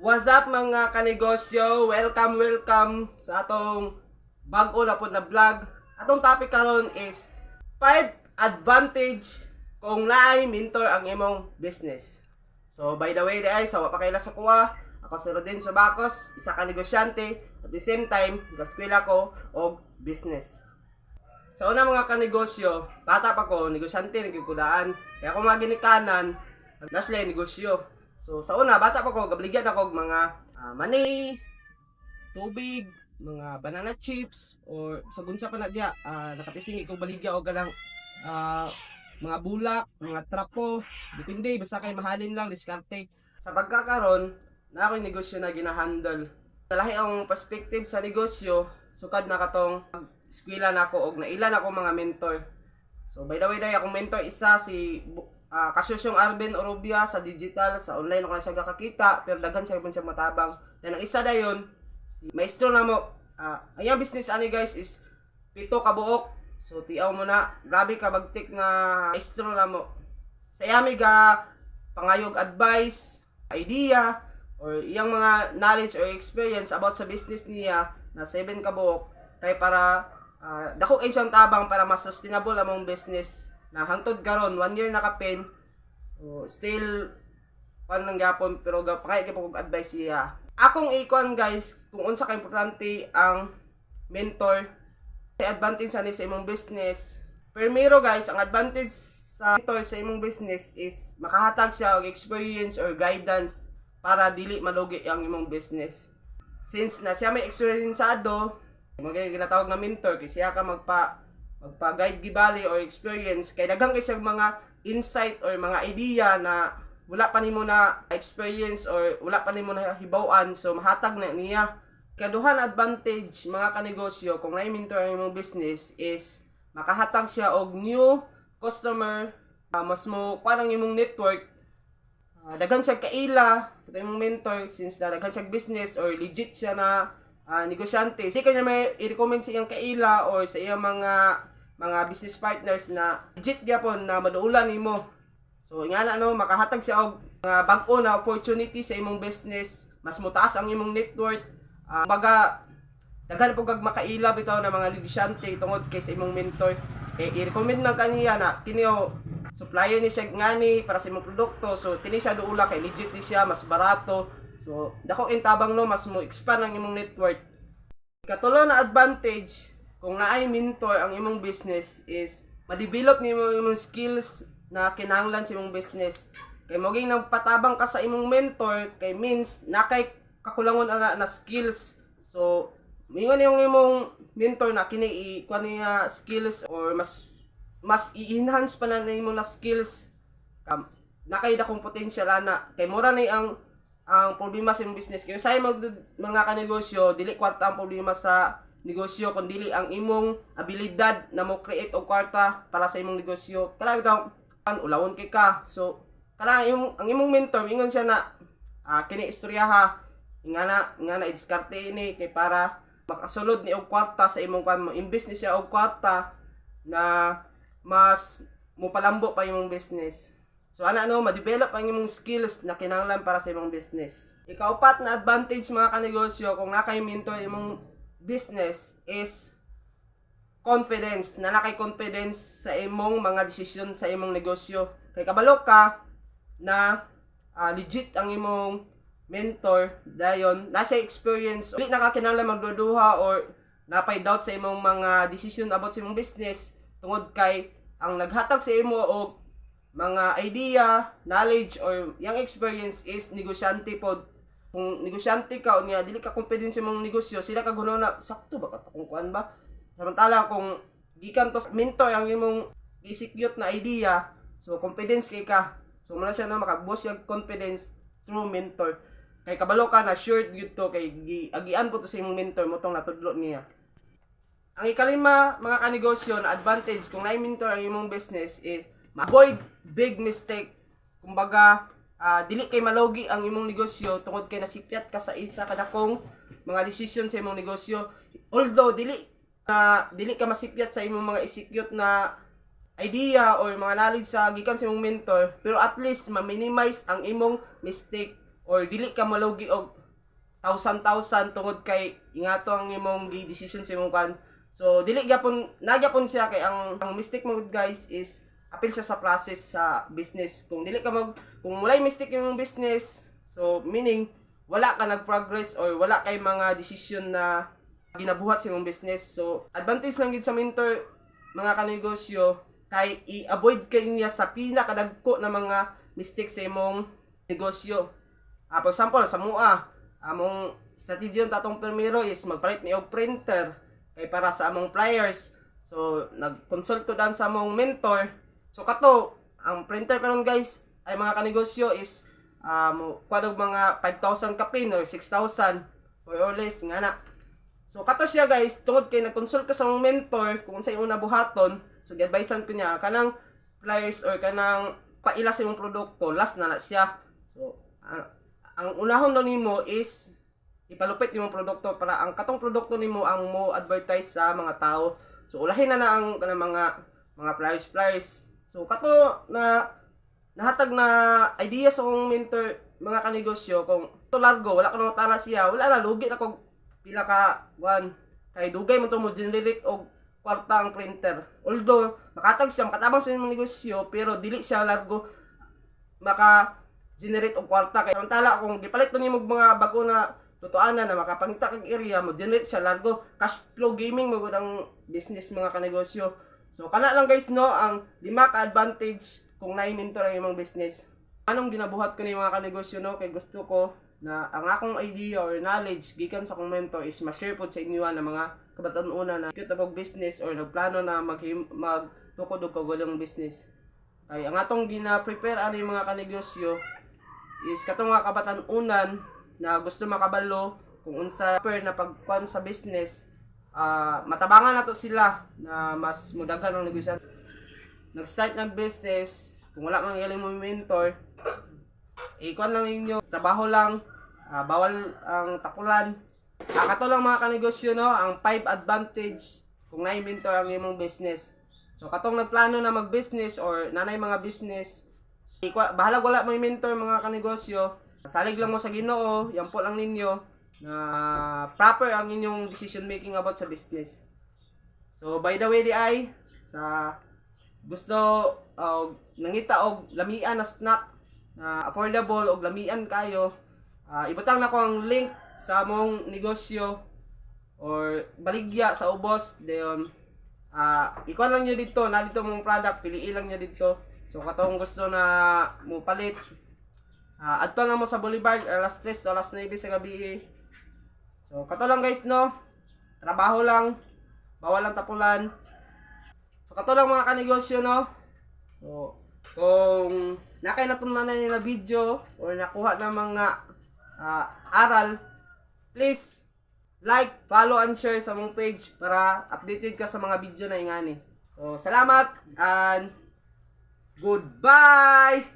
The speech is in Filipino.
What's up mga kanegosyo? Welcome sa atong bag-o na po na vlog. Atong topic karon is 5 advantage kung naay mentor ang imong business. So by the way, sa wa pa kaila sa kuha, ako si Rodin Sobacos, isa ka negosyante at the same time gaskwela ko og business. Sa una mga kanegosyo, bata pa ko, negosyante nagkikudaan. Kaya kung mga ginikanan, nasle negosyo. So sa una, bata pa ko, gabligyan ako mga mani, tubig, mga banana chips, or sa gunsa pa na diya, nakatising ko baligya o ganang mga bulak, mga trapo, depende, basta kay mahalin lang, diskarte. Sa pagkakaroon, na ako'y negosyo na ginahandle. Talahi ang perspective sa negosyo, sukad na katong eskwela na ako og nailan ako mga mentor. So by the way, akong mentor isa si Kasyusyong Arben Orobia sa digital, sa online ako na siya kakakita, pero daghan siya siya matabang. Then ang isa dayon, si maestro na mo, ang business ani guys is 7 ka buok. So tiaw mo na, grabe ka bagtik nga maestro na mo. Sa iyami ga pangayog advice, idea, or iyang mga knowledge or experience about sa business niya na 7 ka buok, kay para dako kay siyang tabang para mas sustainable among business na hangtod karon 1 year na kapin. So still pan lang gyapon pero pakay gyud ko advice siya. Akong ikon guys, kung unsa ka importante ang mentor, sa advantage sa imong business. Primero guys, ang advantage sa mentor sa imong business is makahatag siya og experience or guidance para dili malugi ang imong business. Since na siya may experienceado, mga ginatawag na mentor, kasi siya ka magpa-guide gibali or experience, kay daghang kasi mga insight or mga idea na wala pa nimo na experience or wala pa nimo na hibaw-an, so mahatag na niya. Kaduhan advantage mga kanegosyo kung naay mentor ang imong business is makahatag siya og new customer, mas mo kuan ang imong network. Daghan siya kaila katong imong mentor, since na daghan siya business or legit siya na negosyante. Di kanya may i-recommend sa iyang kaila or sa iyang mga business partners na legit gyapon na maduulan nimo. So ingana no, makahatag siya og mga bag-o na opportunity sa imong business, mas mutaas ang imong network. Baga daghan po kag makaila bitaw na mga negosyante tungod kay sa imong mentor. I-recommend na kaniya na kini supplier ni siya ngani para sa imong produkto. So kini siya duula kay legit ni siya, mas barato. So dako intabang no, mas mo expand ang imong network. Katulo na advantage kung naay mentor ang imong business is ma-develop nimo imong skills na kinahanglan sa imong business. Kay moging nagpatabang ka sa imong mentor, kay means nakay kakulangon na skills. So mingon yung imong mentor na kini kuan niya skills or mas i-enhance pa na nimo na skills. Nakay dakong potential ana, kay mura na ang problema sa imong business. Kaya sa mga kanegosyo, dili kwarta ang problema sa negosyo, kundi ang imong abilidad na mo create og kwarta para sa imong negosyo. Kala bitaw ulawon kay ka. So kala ang imong mentor mingon siya na kini istoryaha, ingana i-diskarte ini kay para makasulod ni og kwarta sa imong kan mo. Invest ni siya og kwarta na mas mopalambo pa imong business. So ma-develop ang imong skills na kinahanglan para sa imong business. Ikaupat na advantage mga kanegosyo kung nakay mentor imong business is confidence. Na nakay confidence sa imong mga desisyon sa imong negosyo. Kay kabalo ka na legit ang imong mentor, dayon nasa experience, dili nakakinahanglan magduduha or napay doubt sa imong mga decision about sa imong business, tungod kay ang naghatag sa imo og mga idea, knowledge, or yung experience is negosyante pod. Kung negosyante ka o niya, dili ka confident sa mong negosyo, sila ka guno na, sakto ba ka kung kuan ba? Samantala kung gikan to mentor ang imong execute na idea, so confidence kay ka. So muna siya na makabuos yung confidence through mentor. Kay kabalo ka na sure gyud to, kay agian po to sa imong mentor mo tong natudlo niya. Ang ikalima mga kanegosyo na advantage kung naay mentor ang imong business is avoid big mistake. Kumbaga, dili kay malugi ang imong negosyo tungod kay nasipyat ka sa isa kadakong mga decision sa imong negosyo. Although dili ka masipyat sa imong mga execute na idea or mga knowledge sa gikan sa imong mentor, pero at least ma-minimize ang imong mistake. or dili ka malugi og 1,000 tungod kay ingato ang imong gi-decision sa imong kan. So dili gyapon nagyapon siya kay ang mistake mo guys is apil siya sa process sa business. Kung walay mistake yung business, so meaning wala ka nag-progress or wala kay mga decision na ginabuhat sa imong business. So advantage lang gid sa mentor mga kanegosyo kay i-avoid kay niya sa pinakadagko na mga mistakes sa imong negosyo. For example, sa mua, among strategy yung tatong primero is magpalit ni og printer kay para sa among flyers. So nag-consult ko dan sa among mentor. So kato, ang printer karon guys ay mga kanegosyo is kuadog mga 5,000 ka pin or 6,000 or less nga na. So kato siya guys, tungod kay nag-consult ka sa among mentor kung sa una buhaton, so gi-advisean ko niya kanang flyers or kanang paila sa imong produkto, last na siya. So ang unahon do nimo is ipalupit imong produkto para ang katong produkto nimo ang mo advertise sa mga tao. So ulahin na ang kanang mga flyers. So kato na nahatag na idea sa akong mentor mga kanegosyo kung to largo wala ko nang tala siya, wala na lugi na kog pila ka kuan kay dugay mo to mo generate og kwarta ang printer. Although makatag siya makatabang sa imong negosyo pero dili siya largo maka generate og kwarta kay samantala kung gipalit to nimo mga bago na tutuanan na makapangita kag area mo generate siya largo cash flow gaming mo gud ang business mga kanegosyo. So kana lang guys no ang 5 ka advantage kung na-mentor ang imong business. Anong ginabuhat ko ni mga kanegosyo no kay gusto ko na ang akong idea or knowledge gikan sa akong mentor is ma-share pod sa inyo na mga kabatan-una na cute abog business or nagplano na magtukod og kagulong business. Kay ang atong gina-prepare ani mga kanegosyo is katong mga kabatan-unan na gusto makabalo kung unsa na pagkuan sa business, matabangan nato sila na mas mudaghan ang negosyo. Nag-start ng business, kung wala man galing mo mentor, ikuan lang ninyo, trabaho lang, bawal ang takulan. Kato lang mga kanegosyo no, ang 5 advantage kung na-mentor ang imong business. So katong nagplano na mag-business or nanay mga business, bahala wala mo mentor mga kanegosyo, salig lang mo sa Ginoo, yan po lang ninyo na proper ang inyong decision making about sa business. So by the way di ay sa gusto nangita og lamian na snack na affordable og lamian kayo, ibutang na ko ang link sa among negosyo or baligya sa ubos dayon. Ikuan lang niyo dito, na dito mong product, piliin lang niyo dito. So katong gusto na mo palit, adto lang mo sa Boulevard alas 3 to alas 9 sa gabi. So kato lang guys no, trabaho lang, bawal lang tapulan. So kato lang mga kanegosyo no. So kung nakay natunan na nila video or nakuha na mga aral, please like, follow and share sa mong page para updated ka sa mga video na ingani. So salamat and goodbye.